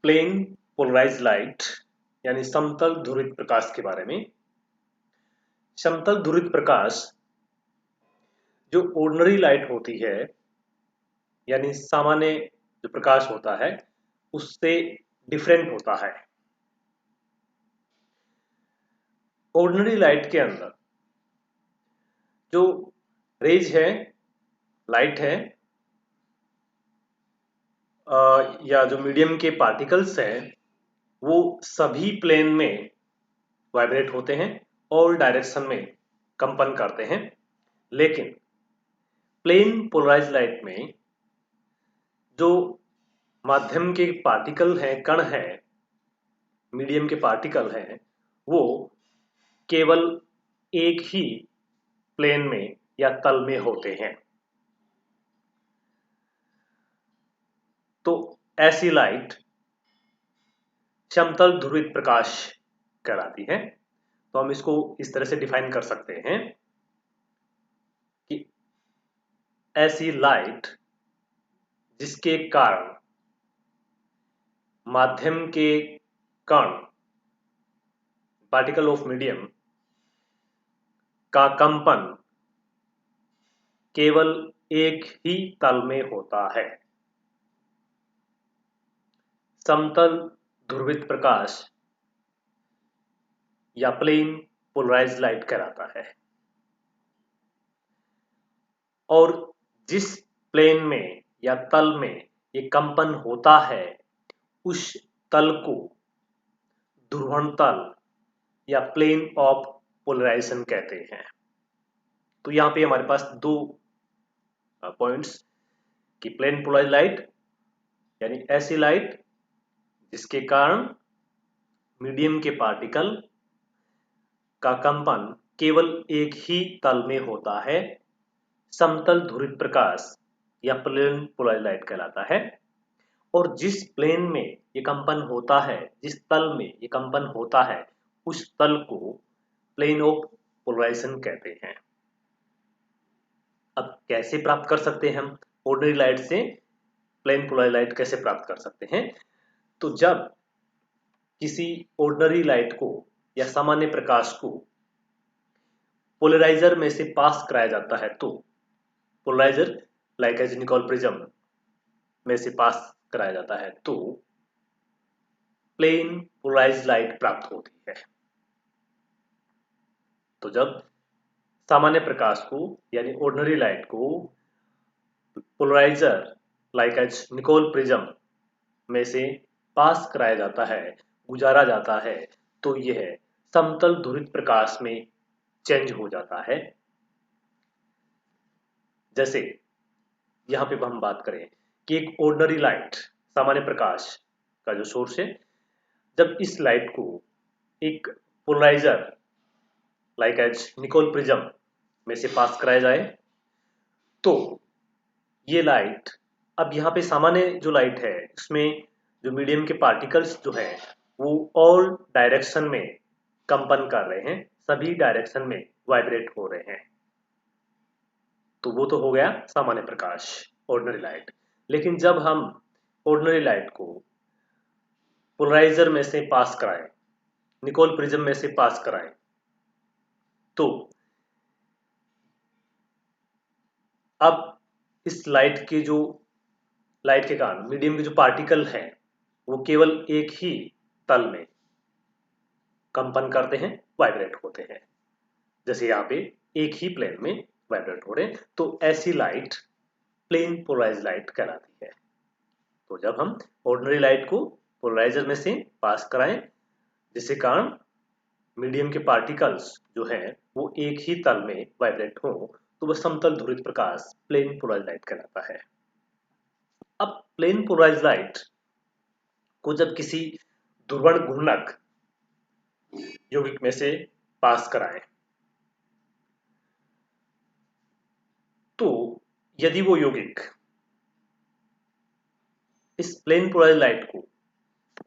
Plane polarise light यानी समतल ध्रुवित प्रकाश के बारे में। समतल ध्रुवित प्रकाश जो ऑर्डिनरी लाइट होती है यानी सामान्य जो प्रकाश होता है उससे डिफरेंट होता है। ऑर्डिनरी लाइट के अंदर जो रेज है, लाइट है या जो मीडियम के पार्टिकल्स हैं वो सभी प्लेन में वाइब्रेट होते हैं और डायरेक्शन में कंपन करते हैं। लेकिन प्लेन पोलराइज लाइट में जो माध्यम के पार्टिकल हैं, कण हैं, मीडियम के पार्टिकल हैं, वो केवल एक ही प्लेन में या तल में होते हैं। तो ऐसी लाइट समतल ध्रुवित प्रकाश कहलाती है। तो हम इसको इस तरह से डिफाइन कर सकते हैं कि ऐसी लाइट जिसके कारण माध्यम के कण, पार्टिकल ऑफ मीडियम का कंपन केवल एक ही तल में होता है। समतल ध्रुवित प्रकाश या प्लेन पोलराइज्ड लाइट कहलाता है। और जिस प्लेन में या तल में ये कंपन होता है उस तल को ध्रुवण तल या प्लेन ऑफ पोलराइजेशन कहते हैं। तो यहाँ पे हमारे पास दो पॉइंट्स कि प्लेन पोलराइज्ड लाइट यानी ऐसी लाइट जिसके कारण मीडियम के पार्टिकल का कंपन केवल एक ही तल में होता है, समतल ध्रुवित प्रकाश या प्लेन पोलराइज्ड लाइट कहलाता है। और जिस प्लेन में ये कंपन होता है, जिस तल में ये कंपन होता है उस तल को प्लेन ऑफ पोलराइजेशन कहते हैं। अब कैसे प्राप्त कर सकते हैं हम ऑर्डिनरी लाइट से प्लेन पोलराइज्ड लाइट कैसे प्राप्त कर सकते हैं? तो जब किसी ऑर्डिनरी लाइट को या सामान्य प्रकाश को पोलराइजर में से पास कराया जाता है तो polarizer like as Nicol prism में से पास कराया जाता है तो प्लेन पोलराइज्ड लाइट प्राप्त होती है। तो जब सामान्य प्रकाश को यानी ऑर्डिनरी लाइट को polarizer like as Nicol prism में से पास कराया जाता है, गुजारा जाता है, तो यह समतल ध्रुवित प्रकाश में चेंज हो जाता है। जैसे यहाँ पे हम बात करें कि एक ऑर्डिनरी लाइट सामान्य प्रकाश का जो सोर्स है, जब इस लाइट को एक polarizer like as Nicol prism में से पास कराया जाए तो ये लाइट, अब यहाँ पे सामान्य जो लाइट है उसमें जो मीडियम के पार्टिकल्स जो हैं वो ऑल डायरेक्शन में कंपन कर रहे हैं, सभी डायरेक्शन में वाइब्रेट हो रहे हैं। तो वो तो हो गया सामान्य प्रकाश, ऑर्डिनरी लाइट। लेकिन जब हम ऑर्डिनरी लाइट को पोलराइजर में से पास कराएं, निकोल प्रिज्म में से पास कराएं, तो अब इस लाइट के कारण मीडियम के जो पार्टिकल हैं वो केवल एक ही तल में कंपन करते हैं, वाइब्रेट होते हैं। जैसे यहाँ पे एक ही प्लेन में वाइब्रेट हो रहे हैं, तो ऐसी लाइट प्लेन पोलराइज्ड लाइट कहलाती है। तो जब हम ऑर्डिनरी लाइट को पोलराइजर में से पास कराएं जिसके कारण मीडियम के पार्टिकल्स जो हैं वो एक ही तल में वाइब्रेट हो तो वह समतल ध्रुवित प्रकाश प्लेन पोलराइज्ड लाइट कहलाता है। अब प्लेन पोलराइज्ड लाइट को जब किसी ध्रुवण घूर्णक यौगिक में से पास कराएं तो यदि वो यौगिक इस प्लेन पोलराइज्ड लाइट को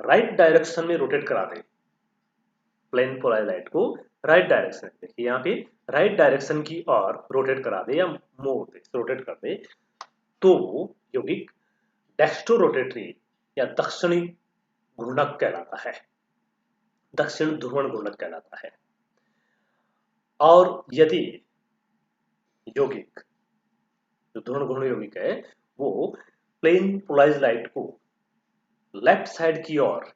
राइट डायरेक्शन में रोटेट करा दे, प्लेन पोलराइज्ड लाइट को राइट डायरेक्शन, देखिए यहाँ पे राइट डायरेक्शन की ओर रोटेट करा दे या मोड़ दे, रोटेट कर दे, तो यौगिक डेक्स्ट्रो रोटेटरी या दक्षिणी घूर्णक कहलाता है, दक्षिण ध्रुवण घूर्णक कहलाता है। और यदि यौगिक, जो ध्रुवण घूर्णन यौगिक है, वो प्लेन पोलराइज लाइट को लेफ्ट साइड की ओर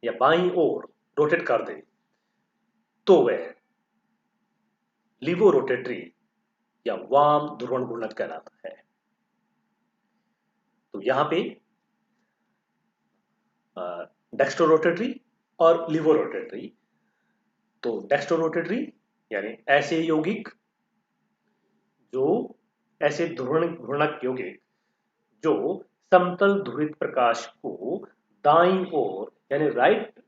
या बाईं ओर रोटेट कर दे, तो वह लिवो रोटेटरी या वाम ध्रुवण घूर्णक कहलाता है। तो यहां पे डेक्स्ट्रो रोटेटरी और लिवो रोटेटरी। तो डेक्स्ट्रो रोटेटरी यानी ऐसे यौगिक, जो ऐसे ध्रुवण घूर्णक यौगिक जो समतल ध्रुवित प्रकाश को दाईं ओर यानी राइट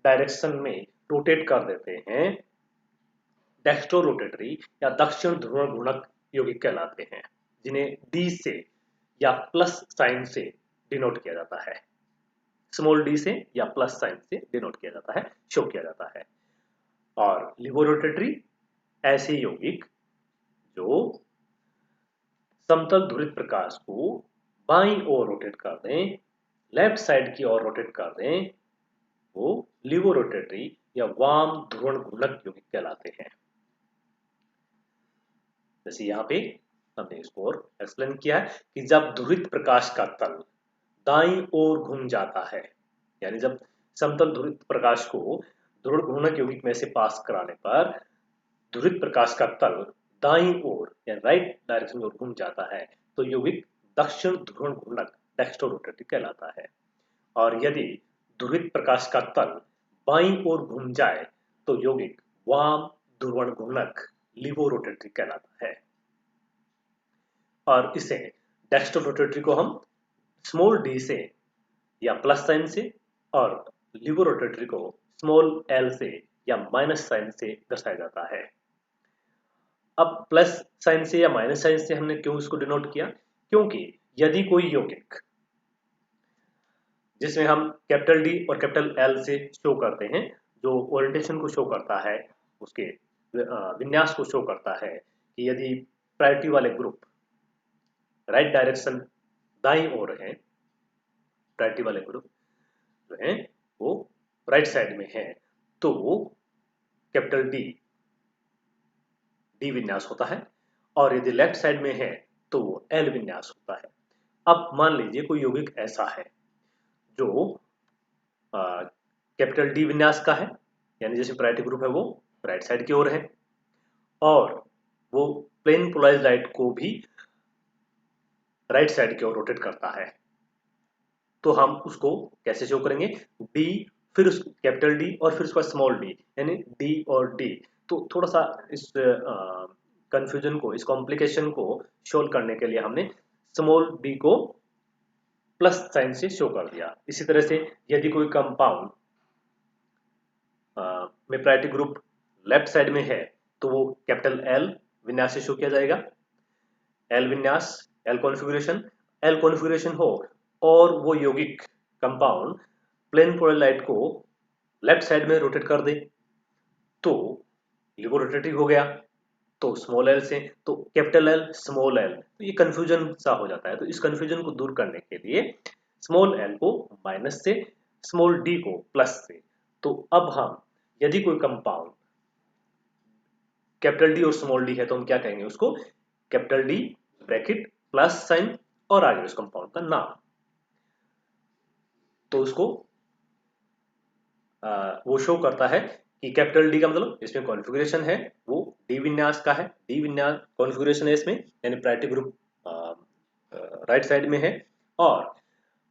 डायरेक्शन में रोटेट कर देते हैं, डेक्स्ट्रो रोटेटरी या दक्षिण ध्रुवण घूर्णक यौगिक कहलाते हैं, जिन्हें डी से या प्लस साइन से डिनोट किया जाता है, स्मॉल डी से या प्लस साइन से डिनोट किया जाता है, शो किया जाता है। और लिवो रोटेटरी ऐसे यौगिक जो समतल ध्रुवित प्रकाश को बाईं ओर रोटेट कर दें, लेफ्ट साइड की ओर रोटेट कर दें, वो लिवो रोटेटरी या वाम ध्रुवण घूर्णक यौगिक कहलाते हैं। जैसे यहाँ पे हमने इसको और एक्सप्लेन किया है कि जब ध्रुवित प्रकाश का तल दाईं ओर घूम जाता है, यानी जब समतल ध्रुवित प्रकाश को ध्रुवण घूर्णक यौगिक में से पास कराने पर ध्रुवित प्रकाश का तल दाईं ओर या राइट डायरेक्शन में घूम जाता है, तो यौगिक दक्षिण ध्रुवण घूर्णक डेक्स्ट्रो रोटेटरी कहलाता है। और यदि ध्रुवित प्रकाश का तल बाईं ओर घूम जाए, तो यौगिक वाम ध्रुवण घूर्णक लिवो रोटेटरी कहलाता है। और इसे डेक्स्ट्रो रोटेटरी को हम स्मॉल डी से या प्लस साइन से, और लिवो रोटेटरी को स्मॉल एल से या माइनस साइन से दर्शाया जाता है। अब प्लस साइन से या माइनस साइन से हमने क्यों इसको डिनोट किया? क्योंकि यदि कोई यौगिक जिसमें हम कैपिटल डी और कैपिटल एल से शो करते हैं, जो ओरिएंटेशन को शो करता है, उसके विन्यास को शो करता है कि यदि प्रायोरिटी वाले ग्रुप राइट डायरेक्शन दाईं ओर है, प्रायोरिटी वाले ग्रुप जो है वो राइट साइड में है, तो वो कैपिटल डी विन्यास होता है, और यदि लेफ्ट साइड में है तो वो एल विन्यास होता है। अब मान लीजिए कोई यौगिक ऐसा है जो कैपिटल डी विन्यास का है, यानी जैसे प्रायोरिटी ग्रुप है वो राइट साइड की ओर है, और वो प्लेन पोलराइज्ड लाइट को भी राइट साइड की ओर रोटेट करता है, तो हम उसको कैसे शो करेंगे? डी, फिर उस कैपिटल डी और फिर उसका स्मॉल डी, यानी डी और डी। तो थोड़ा सा इस कंफ्यूजन को, इस कॉम्प्लिकेशन को सोल्व करने के लिए हमने स्मॉल डी को प्लस साइन से शो कर दिया। इसी तरह से यदि कोई कंपाउंड में प्रायोरिटी ग्रुप लेफ्ट साइड में है, तो वो कैपिटल एल विन्यास से शो किया जाएगा। एल विन्यास, एल कॉन्फ़िगरेशन हो और वो यौगिक कंपाउंड प्लेन पोलर लाइट को लेफ्ट साइड में रोटेट कर दे, तो लिवो रोटेटरी हो गया। तो स्मॉल एल से तो कैपिटल एल स्मॉल एल, तो ये कंफ्यूजन सा हो जाता है। तो इस कंफ्यूजन को दूर करने के लिए स्मॉल एल को माइनस से, स्मॉल डी को प्लस से। तो अब हम यदि कोई कंपाउंड कैपिटल डी और स्मॉल डी है, तो हम क्या कहेंगे उसको? Capital D bracket plus sign और आगे उस कंपाउंड का नाम। तो उसको वो शो करता है कि कैपिटल डी का मतलब इसमें कॉन्फ़िगरेशन है वो डी विन्यास का है, डी विन्यास कॉन्फ़िगरेशन है इसमें, यानी प्रायोरिटी ग्रुप राइट साइड में है, और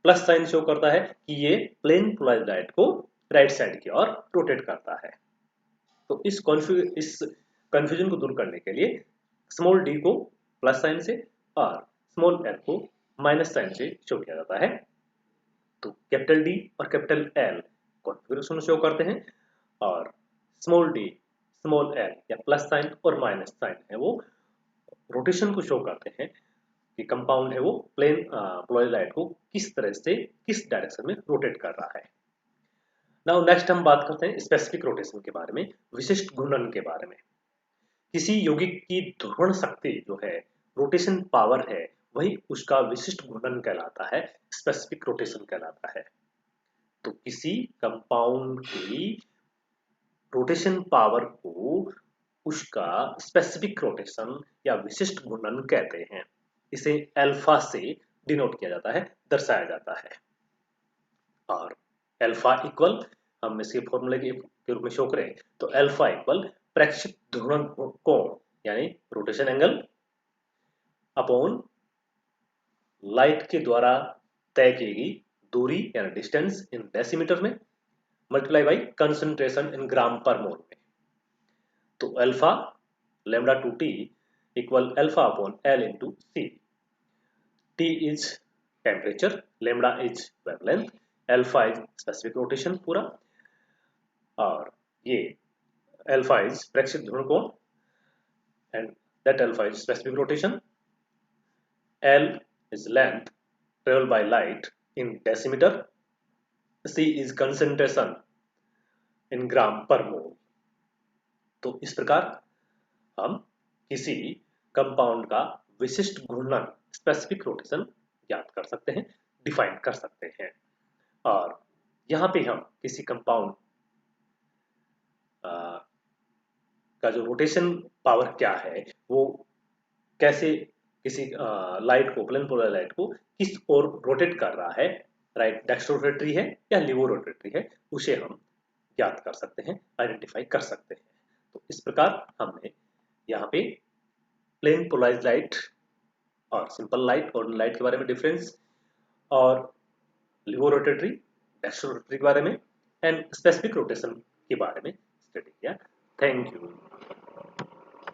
प्लस साइन शो करता है कि ये प्लेन पोलराइज्ड लाइट को राइट साइड की ओर रोटेट करता है। तो इस कंफ्यूजन को दूर करने के लिए स्मॉल डी को प्लस साइन से और स्मॉल एल को माइनस साइन से शो किया जाता है। तो कैपिटल डी और कैपिटल एल कॉन्फ़िगरेशन शो करते हैं, और स्मॉल डी, स्मॉल एल या प्लस साइन और माइनस साइन है वो रोटेशन को शो करते हैं कि कंपाउंड है वो प्लेन पोलराइज्ड लाइट को किस तरह से, किस डायरेक्शन में रोटेट कर रहा है। नाउ नेक्स्ट हम बात करते हैं स्पेसिफिक रोटेशन के बारे में, विशिष्ट घूर्णन के बारे में। किसी यौगिक की ध्रुवण शक्ति जो है, रोटेशन पावर है, वही उसका विशिष्ट घूर्णन कहलाता है, स्पेसिफिक रोटेशन कहलाता है। किसी कंपाउंड की रोटेशन पावर को उसका स्पेसिफिक रोटेशन या विशिष्ट घूर्णन कहते हैं। इसे अल्फा से डिनोट किया जाता है, दर्शाया जाता है। और अल्फा इक्वल, हम इसके फॉर्मूले के रूप में शो करें तो अल्फा इक्वल प्रेक्षित ध्रुवण कोण यानी रोटेशन एंगल अपॉन लाइट के द्वारा तय की गई दूरी यानी डिस्टेंस इन डेसीमीटर में multiply by concentration in gram पर मोल में। तो alpha lambda to T equal alpha upon L into C. T is temperature, lambda is wavelength, alpha is specific rotation पूरा, और ये अल्फा इज प्रेक्षित ध्रुवण कोण and that alpha is specific rotation, L is length traveled by light in decimeter, C is concentration in gram per mole। तो इस प्रकार हम किसी कंपाउंड का विशिष्ट घूर्णन स्पेसिफिक रोटेशन ज्ञात कर सकते हैं, डिफाइन कर सकते हैं। और यहाँ पे हम किसी कंपाउंड का जो रोटेशन पावर क्या है, वो कैसे किसी लाइट को, प्लेन पोलर लाइट को किस ओर रोटेट कर रहा है, राइट डेक्स्ट्रो रोटेटरी है या लिवो रोटेटरी है, उसे हम ज्ञात कर सकते हैं, आइडेंटिफाई कर सकते हैं। तो इस प्रकार हमने यहाँ पे प्लेन पोलराइज लाइट और सिंपल लाइट और लाइट के बारे में डिफरेंस, और लिवो रोटेटरी, डेक्स्ट्रो रोटेटरी के बारे में, एंड स्पेसिफिक रोटेशन के बारे में स्टडी किया। Thank you.